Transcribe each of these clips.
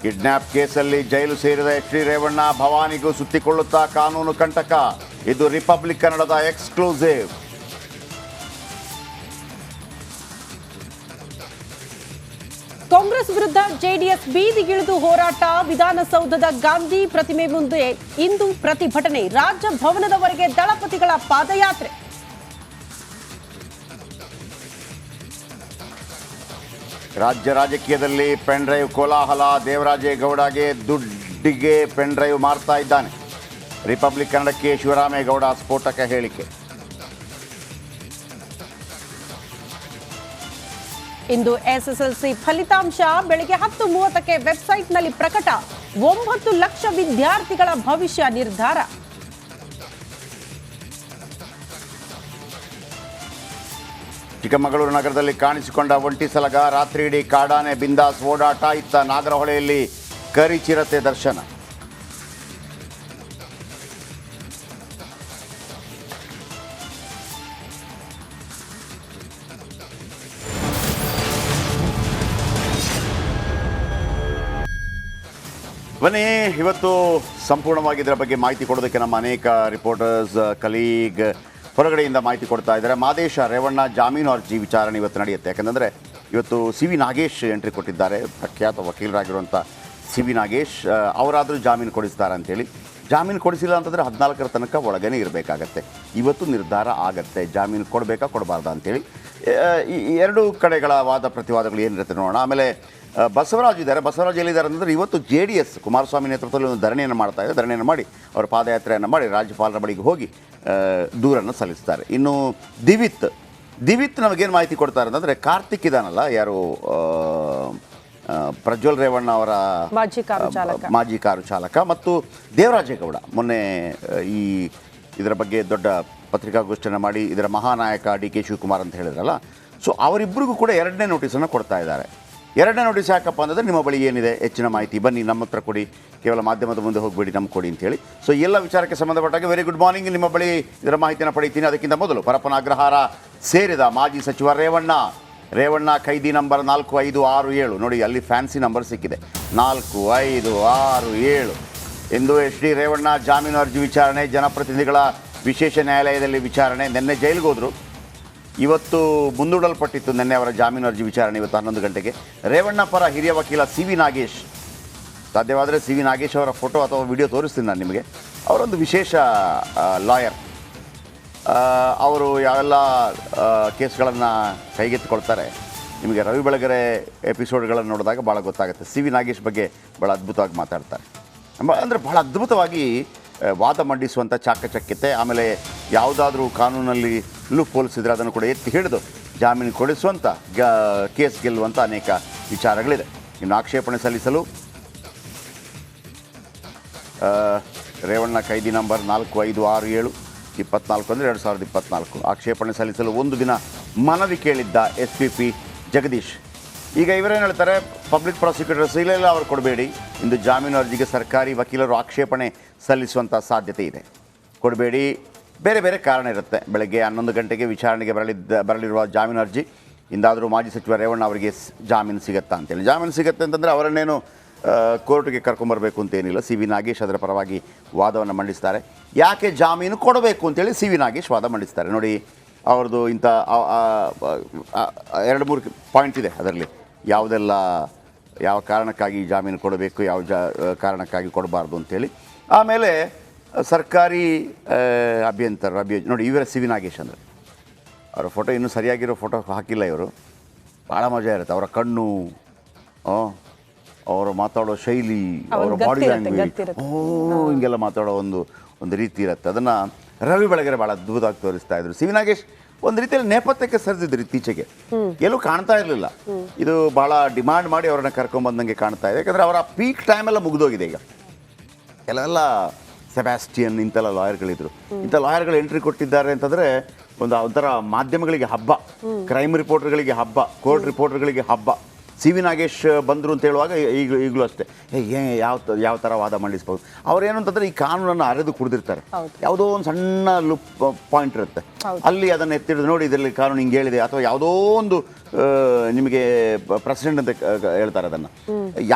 Kidnap ಕೇಸಲ್ಲಿ ಜೈಲು ಸೇರಿದ H D Revanna ಭವಾನಿಗೂ ಸುತ್ತಿಕೊಳ್ಳುತ್ತಾ ಕಾನೂನು ಕಂಟಕ. ಇದು ರಿಪಬ್ಲಿಕ್ ಕನ್ನಡದ ಎಕ್ಸ್ಕ್ಲೂಸಿವ್. ಕಾಂಗ್ರೆಸ್ ವಿರುದ್ಧ ಜೆಡಿಎಸ್ ಬೀದಿಗಿಳಿದು ಹೋರಾಟ. ವಿಧಾನಸೌಧದ ಗಾಂಧಿ ಪ್ರತಿಮೆ ಮುಂದೆ ಇಂದು ಪ್ರತಿಭಟನೆ. ರಾಜಭವನದವರೆಗೆ ದಳಪತಿಗಳ ಪಾದಯಾತ್ರೆ. ರಾಜ್ಯ ರಾಜಕೀಯದಲ್ಲಿ ಪೆನ್ ಡ್ರೈವ್ ಕೋಲಾಹಲ. ದೇವರಾಜೇಗೌಡಗೆ ದುಡ್ಡಿಗೆ ಪೆನ್ ಡ್ರೈವ್ ಮಾರ್ತಾ ಇದ್ದಾನೆ. ರಿಪಬ್ಲಿಕ್ ಕನ್ನಡಕ್ಕೆ ಶಿವರಾಮೇಗೌಡ ಸ್ಫೋಟಕ ಹೇಳಿಕೆ. ಇಂದು ಎಸ್ಎಸ್ಎಲ್ಸಿ ಫಲಿತಾಂಶ ಬೆಳಗ್ಗೆ 10:30ಕ್ಕೆ ವೆಬ್ಸೈಟ್ನಲ್ಲಿ ಪ್ರಕಟ. 9 ಲಕ್ಷ ವಿದ್ಯಾರ್ಥಿಗಳ ಭವಿಷ್ಯ ನಿರ್ಧಾರ. ಚಿಕ್ಕಮಗಳೂರು ನಗರದಲ್ಲಿ ಕಾಣಿಸಿಕೊಂಡ ಒಂಟಿ ಸಲಗ. ರಾತ್ರಿ ಇಡೀ ಕಾಡಾನೆ ಬಿಂದಾಸ್ ಓಡಾಟ. ಇತ್ತ ನಾಗರಹೊಳೆಯಲ್ಲಿ ಕರಿಚಿರತೆ ದರ್ಶನ. ಬನ್ನಿ, ಇವತ್ತು ಸಂಪೂರ್ಣವಾಗಿ ಇದರ ಬಗ್ಗೆ ಮಾಹಿತಿ ಕೊಡೋದಕ್ಕೆ ನಮ್ಮ ಅನೇಕ ರಿಪೋರ್ಟರ್ಸ್ ಕಲೀಗ್ ಹೊರಗಡೆಯಿಂದ ಮಾಹಿತಿ ಕೊಡ್ತಾ ಇದ್ದಾರೆ. ಮಾದೇಶ ರೇವಣ್ಣ ಜಾಮೀನು ಅರ್ಜಿ ವಿಚಾರಣೆ ಇವತ್ತು ನಡೆಯುತ್ತೆ. ಯಾಕಂದರೆ ಇವತ್ತು ಸಿ ವಿ ನಾಗೇಶ್ ಎಂಟ್ರಿ ಕೊಟ್ಟಿದ್ದಾರೆ. ಪ್ರಖ್ಯಾತ ವಕೀಲರಾಗಿರುವಂಥ ಸಿ ವಿ ನಾಗೇಶ್ ಅವರಾದರೂ ಜಾಮೀನು ಕೊಡಿಸ್ತಾರೆ ಅಂತೇಳಿ. ಜಾಮೀನು ಕೊಡಿಸಿಲ್ಲ ಅಂತಂದರೆ 14ರ ತನಕ ಒಳಗೇ ಇರಬೇಕಾಗತ್ತೆ. ಇವತ್ತು ನಿರ್ಧಾರ ಆಗತ್ತೆ ಜಾಮೀನು ಕೊಡಬೇಕಾ ಕೊಡಬಾರ್ದಾ ಅಂತೇಳಿ. ಎರಡು ಕಡೆಗಳ ವಾದ ಪ್ರತಿವಾದಗಳು ಏನಿರುತ್ತೆ ನೋಡೋಣ. ಆಮೇಲೆ ಬಸವರಾಜ್ ಇದ್ದಾರೆ. ಬಸವರಾಜ್ ಎಲ್ಲಿದ್ದಾರೆ ಅಂತಂದರೆ ಇವತ್ತು JDS ಕುಮಾರಸ್ವಾಮಿ ನೇತೃತ್ವದಲ್ಲಿ ಒಂದು ಧರಣಿಯನ್ನು ಮಾಡ್ತಾ ಇದೆ. ಧರಣಿಯನ್ನು ಮಾಡಿ ಅವರ ಪಾದಯಾತ್ರೆಯನ್ನು ಮಾಡಿ ರಾಜ್ಯಪಾಲರ ಬಳಿಗೆ ಹೋಗಿ ದೂರನ್ನು ಸಲ್ಲಿಸ್ತಾರೆ. ಇನ್ನು ದಿವಿತ್ ನಮಗೇನು ಮಾಹಿತಿ ಕೊಡ್ತಾರೆ ಅಂತಂದರೆ ಕಾರ್ತಿಕ್ ಇದಾನಲ್ಲ, ಯಾರು ಪ್ರಜ್ವಲ್ ರೇವಣ್ಣ ಅವರ ಮಾಜಿ ಕಾರು ಚಾಲಕ ಮತ್ತು ದೇವರಾಜೇಗೌಡ ಮೊನ್ನೆ ಇದರ ಬಗ್ಗೆ ದೊಡ್ಡ ಪತ್ರಿಕಾಗೋಷ್ಠಿಯನ್ನು ಮಾಡಿ ಇದರ ಮಹಾನಾಯಕ DK ಶಿವಕುಮಾರ್ ಅಂತ ಹೇಳಿದ್ರಲ್ಲ, ಸೊ ಅವರಿಬ್ಬರಿಗೂ ಕೂಡ 2ನೇ ನೋಟಿಸನ್ನು ಕೊಡ್ತಾ ಇದ್ದಾರೆ. 2ನೇ ನೋಟಿಸ್ ಯಾಕಪ್ಪ ಅಂತಂದರೆ ನಿಮ್ಮ ಬಳಿ ಏನಿದೆ ಹೆಚ್ಚಿನ ಮಾಹಿತಿ ಬನ್ನಿ ನಮ್ಮ ಹತ್ರ ಕೊಡಿ, ಕೇವಲ ಮಾಧ್ಯಮದ ಮುಂದೆ ಹೋಗಬೇಡಿ, ನಮ್ಗೆ ಕೊಡಿ ಅಂತೇಳಿ. ಸೊ ಎಲ್ಲ ವಿಚಾರಕ್ಕೆ ಸಂಬಂಧಪಟ್ಟಾಗ ವೆರಿ ಗುಡ್ ಮಾರ್ನಿಂಗ್, ನಿಮ್ಮ ಬಳಿ ಇದರ ಮಾಹಿತಿಯನ್ನು ಪಡಿತೀನಿ. ಅದಕ್ಕಿಂತ ಮೊದಲು ಪರಪ್ಪನ ಅಗ್ರಹಾರ ಸೇರಿದ ಮಾಜಿ ಸಚಿವ ರೇವಣ್ಣ ಖೈದಿ ನಂಬರ್ 4567 ನೋಡಿ, ಅಲ್ಲಿ ಫ್ಯಾನ್ಸಿ ನಂಬರ್ ಸಿಕ್ಕಿದೆ 4567. ಇಂದು ಎಚ್ ಡಿ ರೇವಣ್ಣ ಜಾಮೀನು ಅರ್ಜಿ ವಿಚಾರಣೆ. ಜನಪ್ರತಿನಿಧಿಗಳ ವಿಶೇಷ ನ್ಯಾಯಾಲಯದಲ್ಲಿ ವಿಚಾರಣೆ. ನಿನ್ನೆ ಜೈಲಿಗೆ ಹೋದರು, ಇವತ್ತು ಮುಂದೂಡಲ್ಪಟ್ಟಿತ್ತು ನಿನ್ನೆ ಅವರ ಜಾಮೀನು ಅರ್ಜಿ ವಿಚಾರಣೆ ಇವತ್ತು 11 ಗಂಟೆಗೆ. ರೇವಣ್ಣ ಪರ ಹಿರಿಯ ವಕೀಲ ಸಿ ವಿ ನಾಗೇಶ್, ಸಾಧ್ಯವಾದರೆ ಸಿ ವಿ ನಾಗೇಶ್ ಅವರ ಫೋಟೋ ಅಥವಾ ವಿಡಿಯೋ ತೋರಿಸ್ತೀನಿ ನಾನು ನಿಮಗೆ. ಅವರೊಂದು ವಿಶೇಷ ಲಾಯರ್. ಅವರು ಯಾವೆಲ್ಲ ಕೇಸ್ಗಳನ್ನು ಕೈಗೆತ್ತಿಕೊಳ್ತಾರೆ ನಿಮಗೆ ರವಿ ಬೆಳಗೆರೆ ಎಪಿಸೋಡ್ಗಳನ್ನು ನೋಡಿದಾಗ ಭಾಳ ಗೊತ್ತಾಗುತ್ತೆ. ಸಿ ವಿ ನಾಗೇಶ್ ಬಗ್ಗೆ ಭಾಳ ಅದ್ಭುತವಾಗಿ ಮಾತಾಡ್ತಾರೆ. ಅಂದರೆ ಭಾಳ ಅದ್ಭುತವಾಗಿ ವಾದ ಮಂಡಿಸುವಂಥ ಚಾಕಚಕ್ಯತೆ, ಆಮೇಲೆ ಯಾವುದಾದ್ರೂ ಕಾನೂನಲ್ಲಿ ಲೂಪ್ ಹೋಲಿಸಿದರೆ ಅದನ್ನು ಕೂಡ ಎತ್ತಿ ಹಿಡಿದು ಜಾಮೀನು ಕೊಡಿಸುವಂಥ ಕೇಸ್ ಗೆಲ್ಲುವಂಥ ಅನೇಕ ವಿಚಾರಗಳಿದೆ. ಇನ್ನು ಆಕ್ಷೇಪಣೆ ಸಲ್ಲಿಸಲು ರೇವಣ್ಣ ಖೈದಿ ನಂಬರ್ 4567 24 ಅಂದರೆ 2024 ಆಕ್ಷೇಪಣೆ ಸಲ್ಲಿಸಲು 1 ದಿನ ಮನವಿ ಕೇಳಿದ್ದ SPP ಜಗದೀಶ್. ಈಗ ಇವರೇನು ಹೇಳ್ತಾರೆ, ಪಬ್ಲಿಕ್ ಪ್ರಾಸಿಕ್ಯೂಟರ್ಸ್ ಇಲ್ಲ ಅವರು ಕೊಡಬೇಡಿ, ಇಂದು ಜಾಮೀನು ಅರ್ಜಿಗೆ ಸರ್ಕಾರಿ ವಕೀಲರು ಆಕ್ಷೇಪಣೆ ಸಲ್ಲಿಸುವಂಥ ಸಾಧ್ಯತೆ ಇದೆ, ಕೊಡಬೇಡಿ, ಬೇರೆ ಬೇರೆ ಕಾರಣ ಇರುತ್ತೆ. ಬೆಳಗ್ಗೆ 11 ಗಂಟೆಗೆ ವಿಚಾರಣೆಗೆ ಬರಲಿರುವ ಜಾಮೀನು ಅರ್ಜಿ ಇಂದಾದರೂ ಮಾಜಿ ಸಚಿವ ರೇವಣ್ಣ ಅವರಿಗೆ ಜಾಮೀನು ಸಿಗುತ್ತಾ ಅಂತೇಳಿ. ಜಾಮೀನು ಸಿಗುತ್ತೆ ಅಂತಂದರೆ ಅವರನ್ನೇನು ಕೋರ್ಟ್ಗೆ ಕರ್ಕೊಂಬರಬೇಕು ಅಂತೇನಿಲ್ಲ. ಸಿ ವಿ ನಾಗೇಶ್ ಅದರ ಪರವಾಗಿ ವಾದವನ್ನು ಮಂಡಿಸ್ತಾರೆ. ಯಾಕೆ ಜಾಮೀನು ಕೊಡಬೇಕು ಅಂತೇಳಿ ಸಿ ವಿ ನಾಗೇಶ್ ವಾದ ಮಂಡಿಸ್ತಾರೆ. ನೋಡಿ, ಅವ್ರದ್ದು ಇಂಥ 2-3 ಪಾಯಿಂಟ್ ಇದೆ ಅದರಲ್ಲಿ. ಯಾವುದೆಲ್ಲ ಯಾವ ಕಾರಣಕ್ಕಾಗಿ ಜಾಮೀನು ಕೊಡಬೇಕು, ಯಾವ ಕಾರಣಕ್ಕಾಗಿ ಕೊಡಬಾರ್ದು ಅಂತೇಳಿ. ಆಮೇಲೆ ಸರ್ಕಾರಿ ಅಭಿಯಂತರ ನೋಡಿ, ಇವರ ಸಿ ವಿ ನಾಗೇಶ್ ಅಂದರೆ ಅವರ ಫೋಟೋ ಇನ್ನೂ ಸರಿಯಾಗಿರೋ ಫೋಟೋ ಹಾಕಿಲ್ಲ ಇವರು. ಭಾಳ ಮಜಾ ಇರುತ್ತೆ ಅವರ ಕಣ್ಣು, ಅವರು ಮಾತಾಡೋ ಶೈಲಿ, ಅವರ ಬಾಡಿ ಲ್ಯಾಂಗ್ವೇಜ್, ಹಿಂಗೆಲ್ಲ ಮಾತಾಡೋ ಒಂದು ರೀತಿ ಇರುತ್ತೆ. ಅದನ್ನು ರವಿ ಬೆಳಗೆರೆ ಭಾಳ ಅದ್ಭುತವಾಗಿ ತೋರಿಸ್ತಾ ಇದ್ರು. ಸಿ ವಿ ನಾಗೇಶ್ ಒಂದು ರೀತಿಯಲ್ಲಿ ನೇಪಥ್ಯಕ್ಕೆ ಸರಿದಿದ್ರು, ಇತ್ತೀಚೆಗೆ ಎಲ್ಲೂ ಕಾಣ್ತಾ ಇರಲಿಲ್ಲ. ಇದು ಭಾಳ ಡಿಮಾಂಡ್ ಮಾಡಿ ಅವರನ್ನು ಕರ್ಕೊಂಬಂದಂಗೆ ಕಾಣ್ತಾ ಇದೆ. ಯಾಕಂದರೆ ಅವರ ಪೀಕ್ ಟೈಮೆಲ್ಲ ಮುಗಿದೋಗಿದೆ. ಈಗ ಕೆಲವೆಲ್ಲ ಸೆಬಾಸ್ಟಿಯನ್ ಇಂಥೆಲ್ಲ ಲಾಯರ್ಗಳಿದ್ರು. ಇಂಥ ಲಾಯರ್ಗಳು ಎಂಟ್ರಿ ಕೊಟ್ಟಿದ್ದಾರೆ ಅಂತಂದರೆ ಒಂಥರ ಮಾಧ್ಯಮಗಳಿಗೆ ಹಬ್ಬ, ಕ್ರೈಮ್ ರಿಪೋರ್ಟರ್ಗಳಿಗೆ ಹಬ್ಬ, ಕೋರ್ಟ್ ರಿಪೋರ್ಟರ್ಗಳಿಗೆ ಹಬ್ಬ. ಸಿ ವಿ ನಾಗೇಶ್ ಬಂದರು ಅಂತ ಹೇಳುವಾಗ ಈಗಲೂ ಅಷ್ಟೇ ಯಾವ ಥರ ವಾದ ಮಂಡಿಸ್ಬೋದು. ಅವ್ರೇನು ಅಂತಂದರೆ ಈ ಕಾನೂನನ್ನು ಅರೆದು ಕುಡಿದಿರ್ತಾರೆ. ಯಾವುದೋ ಒಂದು ಸಣ್ಣ ಲುಪ್ ಪಾಯಿಂಟ್ ಇರುತ್ತೆ, ಅಲ್ಲಿ ಅದನ್ನು ಎತ್ತಿಡಿದು ನೋಡಿ ಇದರಲ್ಲಿ ಕಾನೂನು ಹಿಂಗೆ ಹೇಳಿದೆ, ಅಥವಾ ಯಾವುದೋ ಒಂದು ನಿಮಗೆ ಪ್ರೆಸಿಡೆಂಟ್ ಅಂತ ಹೇಳ್ತಾರೆ, ಅದನ್ನು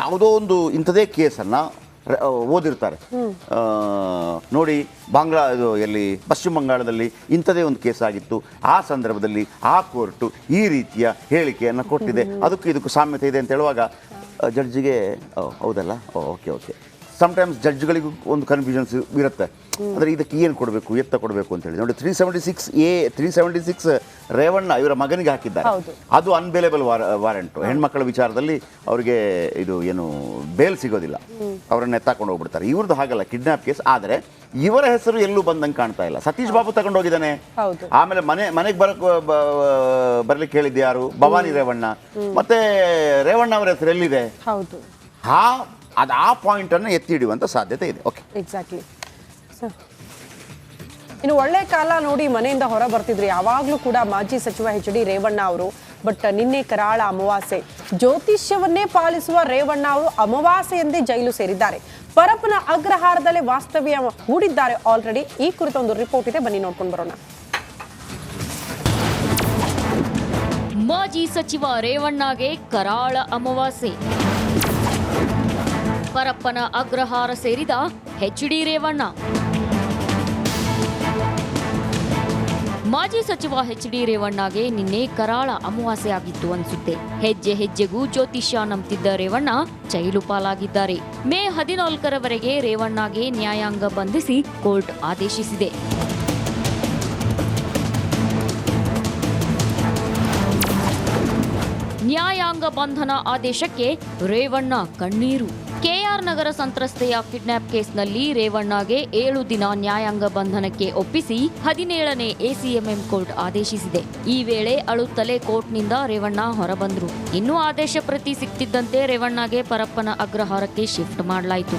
ಯಾವುದೋ ಒಂದು ಇಂಥದೇ ಕೇಸನ್ನು ಓದಿರ್ತಾರೆ. ನೋಡಿ ಇದು ಎಲ್ಲಿ ಪಶ್ಚಿಮ ಬಂಗಾಳದಲ್ಲಿ ಇಂಥದೇ ಒಂದು ಕೇಸ್ ಆಗಿತ್ತು, ಆ ಸಂದರ್ಭದಲ್ಲಿ ಆ ಕೋರ್ಟು ಈ ರೀತಿಯ ಹೇಳಿಕೆಯನ್ನು ಕೊಟ್ಟಿದೆ, ಅದಕ್ಕೂ ಇದಕ್ಕೂ ಸಾಮ್ಯತೆ ಇದೆ ಅಂತ ಹೇಳುವಾಗ ಜಡ್ಜಿಗೆ ಹೌದಲ್ಲ, ಓಕೆ ಸಮ್ಟೈಮ್ಸ್ ಜಡ್ಜ್ಗಳಿಗೂ ಒಂದು ಕನ್ಫ್ಯೂಷನ್ಸ್ ಇರುತ್ತೆ. ಅಂದರೆ ಇದಕ್ಕೆ ಏನು ಕೊಡಬೇಕು, ಎತ್ತ ಕೊಡಬೇಕು ಅಂತ ಹೇಳಿ. ನೋಡಿ 376 ರೇವಣ್ಣ ಇವರ ಮಗನಿಗೆ ಹಾಕಿದ್ದಾರೆ, ಅದು ಅನ್ಬೇಲೇಬಲ್ ವಾರೆಂಟು. ಹೆಣ್ಮಕ್ಕಳ ವಿಚಾರದಲ್ಲಿ ಅವರಿಗೆ ಇದು ಏನು ಬೇಲ್ ಸಿಗೋದಿಲ್ಲ, ಅವರನ್ನ ಎತ್ತಾಕೊಂಡು ಹೋಗ್ಬಿಡ್ತಾರೆ. ಇವ್ರದ್ದು ಹಾಗಲ್ಲ, ಕಿಡ್ನಾಪ್ ಕೇಸ್. ಆದರೆ ಇವರ ಹೆಸರು ಎಲ್ಲೂ ಬಂದಂಗೆ ಕಾಣ್ತಾ ಇಲ್ಲ. ಸತೀಶ್ ಬಾಬು ತಗೊಂಡು ಹೋಗಿದ್ದಾನೆ, ಆಮೇಲೆ ಮನೆಗೆ ಬರ್ಲಿಕ್ಕೆ ಹೇಳಿದ್ದು ಯಾರು, ಭವಾನಿ ರೇವಣ್ಣ. ಮತ್ತೆ ರೇವಣ್ಣ ಅವರ ಹೆಸರು ಎಲ್ಲಿದೆ, ಆ ಪಾಯಿಂಟನ್ನು ಎತ್ತಿ ಹಿಡಿಯುವಂಥ ಸಾಧ್ಯತೆ ಇದೆ. Okay, exactly. ಇನ್ನು ಒಳ್ಳೆ ಕಾಲ ನೋಡಿ ಮನೆಯಿಂದ ಹೊರ ಬರ್ತಿದ್ರಿ ಯಾವಾಗಲೂ ಕೂಡ ಮಾಜಿ ಸಚಿವ ಎಚ್ ಡಿ ರೇವಣ್ಣ ಅವರು. ಬಟ್ ನಿನ್ನೆ ಕರಾಳ ಅಮಾವಾಸ್ಯೆ, ಜ್ಯೋತಿಷ್ಯವನ್ನೇ ಪಾಲಿಸುವ ರೇವಣ್ಣ ಅವರು ಅಮಾವಾಸ್ಯೆ ಎಂದೇ ಜೈಲು ಸೇರಿದ್ದಾರೆ. ಪರಪ್ಪನ ಅಗ್ರಹಾರದಲ್ಲೇ ವಾಸ್ತವ್ಯ ಹೂಡಿದ್ದಾರೆ ಆಲ್ರೆಡಿ. ಈ ಕುರಿತ ಒಂದು ರಿಪೋರ್ಟ್ ಇದೆ, ಬನ್ನಿ ನೋಡ್ಕೊಂಡು ಬರೋಣ. ಮಾಜಿ ಸಚಿವ ರೇವಣ್ಣಗೆ ಕರಾಳ ಅಮಾವಾಸ್ಯೆ. ಪರಪ್ಪನ ಅಗ್ರಹಾರ ಸೇರಿದ ಎಚ್ ಡಿ ರೇವಣ್ಣ. ಮಾಜಿ ಸಚಿವ ಎಚ್ ಡಿ ರೇವಣ್ಣಗೆ ನಿನ್ನೆ ಕರಾಳ ಅಮಾವಾಸ್ಯೆ ಆಗಿತ್ತು ಅನ್ಸುತ್ತೆ. ಹೆಜ್ಜೆ ಹೆಜ್ಜೆಗೂ ಜ್ಯೋತಿಷ್ಯ ನಂಬ್ತಿದ್ದ ರೇವಣ್ಣ ಜೈಲು ಪಾಲಾಗಿದ್ದಾರೆ. ಮೇ 14ರವರೆಗೆ ರೇವಣ್ಣಗೆ ನ್ಯಾಯಾಂಗ ಬಂಧಿಸಿ ಕೋರ್ಟ್ ಆದೇಶಿಸಿದೆ. ನ್ಯಾಯಾಂಗ ಬಂಧನ ಆದೇಶಕ್ಕೆ ರೇವಣ್ಣ ಕಣ್ಣೀರು. ಕೆಆರ್ ನಗರ ಸಂತ್ರಸ್ತೆಯ ಕಿಡ್ನಾಪ್ ಕೇಸ್ನಲ್ಲಿ ರೇವಣ್ಣಗೆ 7 ದಿನ ನ್ಯಾಯಾಂಗ ಬಂಧನಕ್ಕೆ ಒಪ್ಪಿಸಿ 17ನೇ ಎಸಿಎಂಎಂ ಕೋರ್ಟ್ ಆದೇಶಿಸಿದೆ. ಈ ವೇಳೆ ಅಳುತ್ತಲೇ ಕೋರ್ಟ್ನಿಂದ ರೇವಣ್ಣ ಹೊರಬಂದ್ರು. ಇನ್ನೂ ಆದೇಶ ಪ್ರತಿ ಸಿಕ್ತಿದ್ದಂತೆ ರೇವಣ್ಣಗೆ ಪರಪ್ಪನ ಅಗ್ರಹಾರಕ್ಕೆ ಶಿಫ್ಟ್ ಮಾಡಲಾಯಿತು.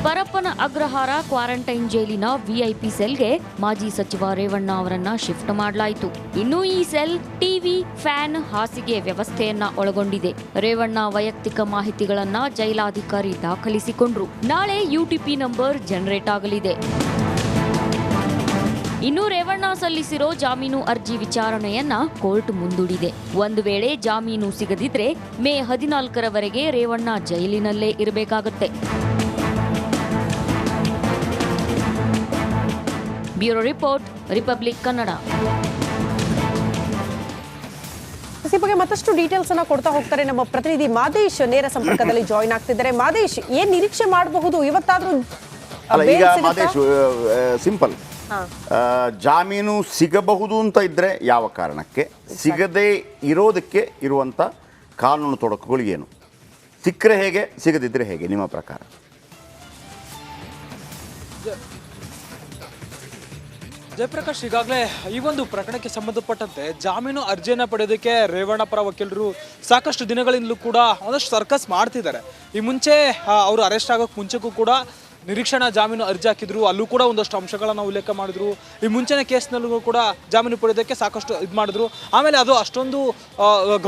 ಪರಪ್ಪನ ಅಗ್ರಹಾರ ಕ್ವಾರಂಟೈನ್ ಜೈಲಿನ ವಿಐಪಿ ಸೆಲ್ಗೆ ಮಾಜಿ ಸಚಿವ ರೇವಣ್ಣ ಅವರನ್ನ ಶಿಫ್ಟ್ ಮಾಡಲಾಯಿತು. ಇನ್ನು ಈ ಸೆಲ್ ಟಿವಿ, ಫ್ಯಾನ್, ಹಾಸಿಗೆ ವ್ಯವಸ್ಥೆಯನ್ನ ಒಳಗೊಂಡಿದೆ. ರೇವಣ್ಣ ವೈಯಕ್ತಿಕ ಮಾಹಿತಿಗಳನ್ನ ಜೈಲಾಧಿಕಾರಿ ದಾಖಲಿಸಿಕೊಂಡ್ರು. ನಾಳೆ ಯುಟಿಪಿ ನಂಬರ್ ಜನರೇಟ್ ಆಗಲಿದೆ. ಇನ್ನು ರೇವಣ್ಣ ಸಲ್ಲಿಸಿರೋ ಜಾಮೀನು ಅರ್ಜಿ ವಿಚಾರಣೆಯನ್ನ ಕೋರ್ಟ್ ಮುಂದೂಡಿದೆ. ಒಂದು ವೇಳೆ ಜಾಮೀನು ಸಿಗದಿದ್ರೆ ಮೇ 14ರವರೆಗೆ ರೇವಣ್ಣ ಜೈಲಿನಲ್ಲೇ ಇರಬೇಕಾಗುತ್ತೆ. Bureau report, republic Kannada. ಈ ಬಗ್ಗೆ ಮತ್ತಷ್ಟು ಡೀಟೇಲ್ಸ್ ಅನ್ನ ಕೊಡ್ತಾ ಹೋಗ್ತಾರೆ ನಮ್ಮ ಪ್ರತಿನಿಧಿ ಮಾದೇಶ್ ನೇರ ಸಂಪರ್ಕದಲ್ಲಿ ಜಾಯಿನ್ ಆಗ್ತಿದ್ದಾರೆ. ಮಾದೇಶ್, ಏನ್ ನಿರೀಕ್ಷೆ ಮಾಡಬಹುದು ಇವತ್ತಾದ್ರೂ? ಈಗ ಮಾದೇಶ್ ಸಿಂಪಲ್, ಜಾಮೀನು ಸಿಗಬಹುದು ಅಂತ ಇದ್ರೆ ಯಾವ ಕಾರಣಕ್ಕೆ, ಸಿಗದೇ ಇರೋದಕ್ಕೆ ಇರುವಂತ ಕಾನೂನು ತೊಡಕುಗಳು ಏನು, ಸಿಕ್ಕರೆ ಹೇಗೆ, ಸಿಗದಿದ್ರೆ ಹೇಗೆ ನಿಮ್ಮ ಪ್ರಕಾರ? ಜಯಪ್ರಕಾಶ್, ಈಗಾಗಲೇ ಈ ಒಂದು ಪ್ರಕರಣಕ್ಕೆ ಸಂಬಂಧಪಟ್ಟಂತೆ ಜಾಮೀನು ಅರ್ಜಿಯನ್ನು ಪಡೆಯೋದಕ್ಕೆ ರೇವಣ್ಣ ಪರ ವಕೀಲರು ಸಾಕಷ್ಟು ದಿನಗಳಿಂದಲೂ ಕೂಡ ಒಂದಷ್ಟು ಸರ್ಕಸ್ ಮಾಡ್ತಿದ್ದಾರೆ. ಈ ಮುಂಚೆ ಅವರು ಅರೆಸ್ಟ್ ಆಗೋಕ್ಕೆ ಮುಂಚೆಗೂ ಕೂಡ ನಿರೀಕ್ಷಣಾ ಜಾಮೀನು ಅರ್ಜಿ ಹಾಕಿದ್ರು, ಅಲ್ಲೂ ಕೂಡ ಒಂದಷ್ಟು ಅಂಶಗಳನ್ನು ಉಲ್ಲೇಖ ಮಾಡಿದ್ರು. ಈ ಮುಂಚಿನ ಕೇಸ್ನಲ್ಲೂ ಕೂಡ ಜಾಮೀನು ಪಡೆಯೋದಕ್ಕೆ ಸಾಕಷ್ಟು ಇದು ಮಾಡಿದ್ರು. ಆಮೇಲೆ ಅದು ಅಷ್ಟೊಂದು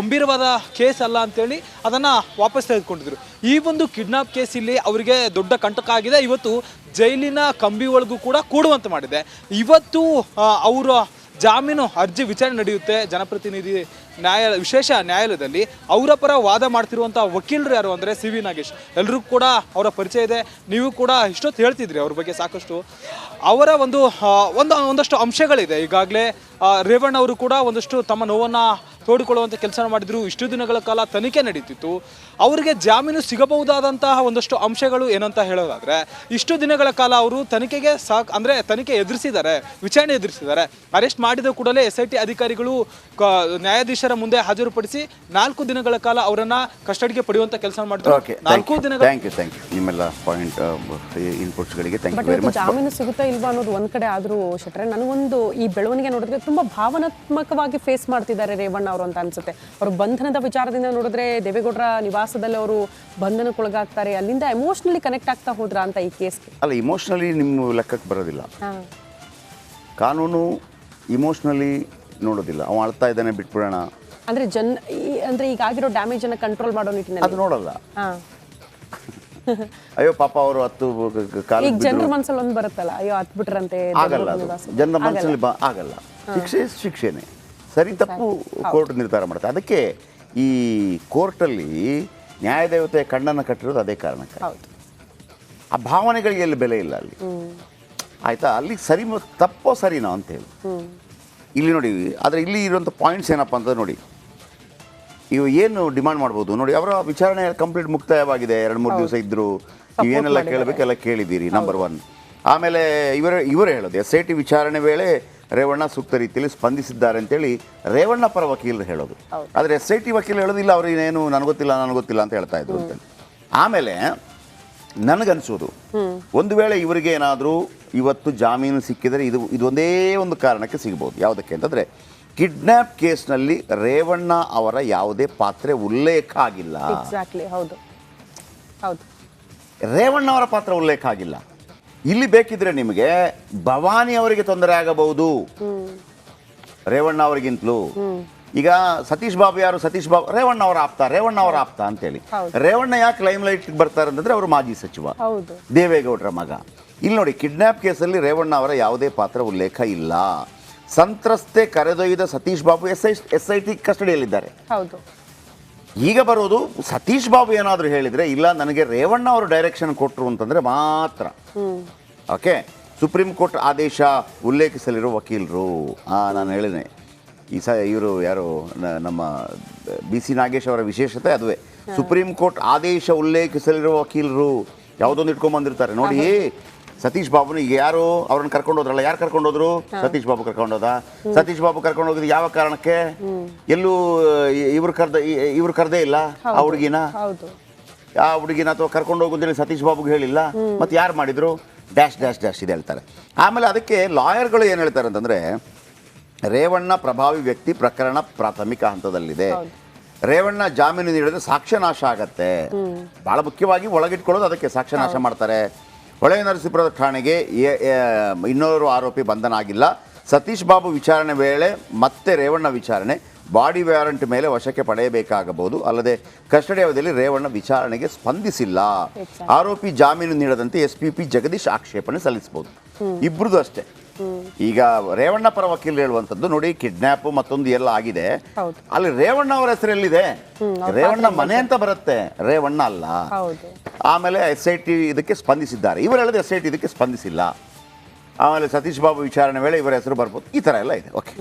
ಗಂಭೀರವಾದ ಕೇಸ್ ಅಲ್ಲ ಅಂತೇಳಿ ಅದನ್ನು ವಾಪಸ್ ತೆಗೆದುಕೊಂಡಿದ್ರು. ಈ ಒಂದು ಕಿಡ್ನಾಪ್ ಕೇಸ್ ಇಲ್ಲಿ ಅವರಿಗೆ ದೊಡ್ಡ ಕಂಟಕ ಆಗಿದೆ. ಇವತ್ತು ಜೈಲಿನ ಕಂಬಿ ಒಳಗೂ ಕೂಡ ಕೂಡುವಂತೆ ಮಾಡಿದೆ. ಇವತ್ತು ಅವರ ಜಾಮೀನು ಅರ್ಜಿ ವಿಚಾರಣೆ ನಡೆಯುತ್ತೆ ಜನಪ್ರತಿನಿಧಿ ವಿಶೇಷ ನ್ಯಾಯಾಲಯದಲ್ಲಿ. ಅವರ ಪರ ವಾದ ಮಾಡ್ತಿರುವಂಥ ವಕೀಲರು ಯಾರು ಅಂದರೆ ಸಿ ವಿ ನಾಗೇಶ್. ಎಲ್ರಿಗೂ ಕೂಡ ಅವರ ಪರಿಚಯ ಇದೆ, ನೀವು ಕೂಡ ಇಷ್ಟೊತ್ತು ಹೇಳ್ತಿದ್ರಿ ಅವ್ರ ಬಗ್ಗೆ ಸಾಕಷ್ಟು. ಅವರ ಒಂದಷ್ಟು ಅಂಶಗಳಿದೆ. ಈಗಾಗಲೇ ರೇವಣ್ಣ ಅವರು ಕೂಡ ಒಂದಷ್ಟು ತಮ್ಮ ನೋವನ್ನು ತೋಡಿಕೊಳ್ಳುವಂಥ ಕೆಲಸ ಮಾಡಿದ್ರು. ಇಷ್ಟು ದಿನಗಳ ಕಾಲ ತನಿಖೆ ನಡೀತಿತ್ತು. ಅವರಿಗೆ ಜಾಮೀನು ಸಿಗಬಹುದಾದಂತಹ ಒಂದಷ್ಟು ಅಂಶಗಳು ಏನಂತ ಹೇಳೋದಾದ್ರೆ, ಇಷ್ಟು ದಿನಗಳ ಕಾಲ ಅವರು ತನಿಖೆಗೆ ತನಿಖೆ ಎದುರಿಸಿದ್ದಾರೆ, ವಿಚಾರಣೆ ಎದುರಿಸಿದ್ದಾರೆ. ಅರೆಸ್ಟ್ ಮಾಡಿದ ಕೂಡಲೇ SIT ಅಧಿಕಾರಿಗಳು ನ್ಯಾಯಾಧೀಶರ ಮುಂದೆ ಹಾಜರುಪಡಿಸಿ 4 ದಿನಗಳ ಕಾಲ ಅವರನ್ನ ಕಸ್ಟಡಿಗೆ ಪಡೆಯುವಂತ ಕೆಲಸ ಮಾಡಿದ್ರು. 4 ದಿನಗಳ. ಥ್ಯಾಂಕ್ ಯು ನಿಮ್ಮೆಲ್ಲ ಪಾಯಿಂಟ್ ಇನ್ಪುಟ್ಸ್ಗಳಿಗೆ ಥ್ಯಾಂಕ್ ಯು ವೆರಿ ಮಚ್. ಜಾಮೀನು ಸಿಗುತ್ತಾ ಇಲ್ವಾ ಅನ್ನೋದು ಒಂದ್ ಕಡೆ ಆದ್ರೂ ಶೆಟ್ರೆ, ನನಗೊಂದು ಈ ಬೆಳವಣಿಗೆ ನೋಡಿದ್ರೆ ತುಂಬಾ ಭಾವನಾತ್ಮಕವಾಗಿ ಫೇಸ್ ಮಾಡ್ತಿದ್ದಾರೆ ರೇವಣ್ಣ ಅವರು ಅಂತ ಅನ್ಸುತ್ತೆ. ಅವರು ಬಂಧನದ ವಿಚಾರದಿಂದ ನೋಡಿದ್ರೆ ದೇವೇಗೌಡರ ನಿವಾಸದಲ್ಲಿ ಅವರು ಬಂಧನಕ್ಕೊಳಗಾಗ್ತಾರೆ, ಅಲ್ಲಿಂದ ಎಮೋಷನಲಿ ಕನೆಕ್ಟ್ ಆಗ್ತಾ ಹೋದ್ರ ಅಂತ ಈ ಕೇಸ್ಗೆ. ಅಲ್ಲ, ಇಮೋಷನಲಿ ನಿಮ್ಮ ಲೆಕ್ಕಕ್ಕೆ ಬರೋದಿಲ್ಲ. ಕಾನೂನು ಇಮೋಷ್ನಲಿ ನೋಡೋದಿಲ್ಲ. ಅವ ಅಳ್ತಾ ಇದ್ದಾನೆ ಬಿಟ್ಬಿಡೋಣ ಅಂದ್ರೆ ಅಂದ್ರೆ ಈಗ ಆಗಿರೋ ಡ್ಯಾಮೇಜ್ ಅನ್ನ ಕಂಟ್ರೋಲ್ ಮಾಡೋ ಅದು ನಿಟ್ಟಿನಲ್ಲಿ ನೋಡಲ್ಲ. ಹಾ. ಅಯ್ಯೋ ಪಾಪ ಅವರು ಹತ್ತು ಕಾಲ ಈಗ ಜನರ ಮನಸ್ಸಲ್ಲಿ ಒಂದು ಬರುತ್ತಲ್ಲ, ಅಯ್ಯೋ ಹತ್ ಬಿಟ್ರಂತೆ ಆಗಲ್ಲ. ಅದು ಜನರ ಮನಸ್ಸಲ್ಲಿ ಆಗಲ್ಲ. ಶಿಕ್ಷೆ ಶಿಕ್ಷೆನೆ, ಸರಿ ತಪ್ಪು ಕೋರ್ಟ್ ನಿರ್ಧಾರ ಮಾಡುತ್ತೆ. ಅದಕ್ಕೆ ಈ ಕೋರ್ಟಲ್ಲಿ ನ್ಯಾಯದೇವತೆ ಕಣ್ಣನ್ನು ಕಟ್ಟಿರೋದು ಅದೇ ಕಾರಣಕ್ಕೆ. ಹೌದು. ಆ ಭಾವನೆಗಳಿಗೆ ಎಲ್ಲಿ ಬೆಲೆ ಇಲ್ಲ ಅಲ್ಲಿ, ಆಯ್ತಾ? ಅಲ್ಲಿ ಸರಿ ತಪ್ಪೋ ಸರಿನೋ ಅಂತೇಳಿ ಇಲ್ಲಿ ನೋಡಿ. ಆದರೆ ಇಲ್ಲಿ ಇರುವಂಥ ಪಾಯಿಂಟ್ಸ್ ಏನಪ್ಪ ಅಂತ ನೋಡಿ, ಇವು ಏನು ಡಿಮಾಂಡ್ ಮಾಡ್ಬೋದು ನೋಡಿ. ಅವರ ವಿಚಾರಣೆ ಕಂಪ್ಲೀಟ್ ಮುಕ್ತಾಯವಾಗಿದೆ. 2-3 ದಿವಸ ಇದ್ದರು. ನೀವೇನೆಲ್ಲ ಕೇಳಬೇಕೆಲ್ಲ ಕೇಳಿದ್ದೀರಿ, ನಂಬರ್ 1. ಆಮೇಲೆ ಇವರೇ ಹೇಳೋದು, SIT ವಿಚಾರಣೆ ವೇಳೆ ರೇವಣ್ಣ ಸೂಕ್ತ ರೀತಿಯಲ್ಲಿ ಸ್ಪಂದಿಸಿದ್ದಾರೆ ಅಂತೇಳಿ ರೇವಣ್ಣ ಪರ ವಕೀಲರು ಹೇಳೋದು. ಆದರೆ SIT ವಕೀಲರು ಹೇಳೋದಿಲ್ಲ, ಅವರು ಇನ್ನೇನು ನನಗೊತ್ತಿಲ್ಲ ಅಂತ ಹೇಳ್ತಾ ಇದ್ರು ಅಂತೇಳಿ. ಆಮೇಲೆ ನನಗನ್ಸೋದು, ಒಂದು ವೇಳೆ ಇವರಿಗೆ ಏನಾದರೂ ಇವತ್ತು ಜಾಮೀನು ಸಿಕ್ಕಿದರೆ ಇದು ಒಂದೇ ಒಂದು ಕಾರಣಕ್ಕೆ ಸಿಗ್ಬೋದು. ಯಾವುದಕ್ಕೆ ಅಂತಂದರೆ, ಕಿಡ್ನ್ಯಾಪ್ ಕೇಸ್ನಲ್ಲಿ ರೇವಣ್ಣ ಅವರ ಯಾವುದೇ ಪಾತ್ರ ಉಲ್ಲೇಖ ಆಗಿಲ್ಲ. ಎಕ್ಸಾಕ್ಟ್ಲಿ, ಹೌದು ಹೌದು. ರೇವಣ್ಣ ಅವರ ಪಾತ್ರ ಉಲ್ಲೇಖ ಆಗಿಲ್ಲ. ಇಲ್ಲಿ ಬೇಕಿದ್ರೆ ನಿಮಗೆ ಭವಾನಿ ಅವರಿಗೆ ತೊಂದರೆ ಆಗಬಹುದು ರೇವಣ್ಣ ಅವರಿಗಿಂತಲೂ. ಈಗ ಸತೀಶ್ ಬಾಬು ಯಾರು? ಸತೀಶ್ ಬಾಬು ರೇವಣ್ಣ ಅವರ ಆಪ್ತ ಅಂತೇಳಿ. ರೇವಣ್ಣ ಯಾಕೆ ಲೈಮ್ ಲೈಟ್ ಬರ್ತಾರೆ ಅಂತಂದ್ರೆ ಅವರು ಮಾಜಿ ಸಚಿವ, ದೇವೇಗೌಡರ ಮಗ. ಇಲ್ಲಿ ನೋಡಿ, ಕಿಡ್ನ್ಯಾಪ್ ಕೇಸಲ್ಲಿ ರೇವಣ್ಣ ಅವರ ಯಾವುದೇ ಪಾತ್ರ ಉಲ್ಲೇಖ ಇಲ್ಲ. ಸಂತ್ರಸ್ತೆ ಕರೆದೊಯ್ದ ಸತೀಶ್ ಬಾಬು SIT ಕಸ್ಟಡಿಯಲ್ಲಿದ್ದಾರೆ. ಹೌದು. ಈಗ ಬರೋದು ಸತೀಶ್ ಬಾಬು ಏನಾದರೂ ಹೇಳಿದರೆ, ಇಲ್ಲ ನನಗೆ ರೇವಣ್ಣ ಅವರು ಡೈರೆಕ್ಷನ್ ಕೊಟ್ಟರು ಅಂತಂದರೆ ಮಾತ್ರ. ಓಕೆ, ಸುಪ್ರೀಂ ಕೋರ್ಟ್ ಆದೇಶ ಉಲ್ಲೇಖಿಸಲಿರೋ ವಕೀಲರು. ನಾನು ಹೇಳಿದೆ, ಇವರು ಯಾರು ನಮ್ಮ BC ನಾಗೇಶ್ ಅವರ ವಿಶೇಷತೆ ಅದುವೇ. ಸುಪ್ರೀಂ ಕೋರ್ಟ್ ಆದೇಶ ಉಲ್ಲೇಖಿಸಲಿರೋ ವಕೀಲರು ಯಾವುದೊಂದು ಇಟ್ಕೊಂಡ್ಬಂದಿರ್ತಾರೆ ನೋಡಿ. ಸತೀಶ್ ಬಾಬುನ ಈಗ ಯಾರು ಅವ್ರನ್ನ ಕರ್ಕೊಂಡೋದ್ರಲ್ಲ, ಯಾರು ಕರ್ಕೊಂಡೋದ್ರು? ಸತೀಶ್ ಬಾಬು ಕರ್ಕೊಂಡೋದ. ಸತೀಶ್ ಬಾಬು ಕರ್ಕೊಂಡೋಗಿದ್ದು ಯಾವ ಕಾರಣಕ್ಕೆ? ಎಲ್ಲೂ ಇವ್ರು ಕರ್ದೇ ಇಲ್ಲ ಆ ಹುಡುಗಿನ. ಆ ಹುಡುಗಿನ ಅಥವಾ ಕರ್ಕೊಂಡು ಹೋಗೋದಿಲ್ಲ ಸತೀಶ್ ಬಾಬುಗೆ ಹೇಳಿಲ್ಲ. ಮತ್ತೆ ಯಾರು ಮಾಡಿದ್ರು? ಡ್ಯಾಶ್ ಡ್ಯಾಶ್ ಡ್ಯಾಶ್ ಇದೆ ಹೇಳ್ತಾರೆ. ಆಮೇಲೆ ಅದಕ್ಕೆ ಲಾಯರ್ಗಳು ಏನು ಹೇಳ್ತಾರೆ ಅಂತಂದರೆ, ರೇವಣ್ಣ ಪ್ರಭಾವಿ ವ್ಯಕ್ತಿ ಪ್ರಕರಣ ಪ್ರಾಥಮಿಕ ಹಂತದಲ್ಲಿದೆ. ರೇವಣ್ಣ ಜಾಮೀನು ನೀಡಿದ್ರೆ ಸಾಕ್ಷ್ಯನಾಶ ಆಗತ್ತೆ. ಭಾಳ ಮುಖ್ಯವಾಗಿ ಒಳಗಿಟ್ಕೊಳ್ಳೋದು ಅದಕ್ಕೆ. ಸಾಕ್ಷ್ಯನಾಶ ಮಾಡ್ತಾರೆ. ಹೊಳೆ ನರಸೀಪುರದ ಠಾಣೆಗೆ ಇನ್ನೋರ್ವ ಆರೋಪಿ ಬಂಧನ ಆಗಿಲ್ಲ. ಸತೀಶ್ ಬಾಬು ವಿಚಾರಣೆ ವೇಳೆ ಮತ್ತೆ ರೇವಣ್ಣ ವಿಚಾರಣೆ ಬಾಡಿ ವ್ಯಾರಂಟ್ ಮೇಲೆ ವಶಕ್ಕೆ ಪಡೆಯಬೇಕಾಗಬಹುದು. ಅಲ್ಲದೆ ಕಸ್ಟಡಿ ಅವಧಿಯಲ್ಲಿ ರೇವಣ್ಣ ವಿಚಾರಣೆಗೆ ಸ್ಪಂದಿಸಿಲ್ಲ. ಆರೋಪಿ ಜಾಮೀನು ನೀಡದಂತೆ SPP ಜಗದೀಶ್ ಆಕ್ಷೇಪಣೆ ಸಲ್ಲಿಸಬಹುದು. ಇಬ್ಬರದು ಅಷ್ಟೇ. ಈಗ ರೇವಣ್ಣ ಪರ ವಕೀಲರು ಹೇಳುವಂಥದ್ದು ನೋಡಿ, ಕಿಡ್ನ್ಯಾಪ್ ಮತ್ತೊಂದು ಎಲ್ಲ ಆಗಿದೆ, ಅಲ್ಲಿ ರೇವಣ್ಣ ಅವರ ಹೆಸರೆಲ್ಲಿದೆ? ರೇವಣ್ಣ ಮನೆ ಅಂತ ಬರುತ್ತೆ, ರೇವಣ್ಣ ಅಲ್ಲ. ಆಮೇಲೆ SIT ಇದಕ್ಕೆ ಸ್ಪಂದಿಸಿದ್ದಾರೆ. ಇವರು ಹೇಳಿದ SIT ಇದಕ್ಕೆ ಸ್ಪಂದಿಸಿಲ್ಲ. ಆಮೇಲೆ ಸತೀಶ್ ಬಾಬು ವಿಚಾರಣೆ ವೇಳೆ ಇವರ ಹೆಸರು ಬರ್ಬೋದು. ಈ ಥರ ಎಲ್ಲ ಇದೆ. ಓಕೆ,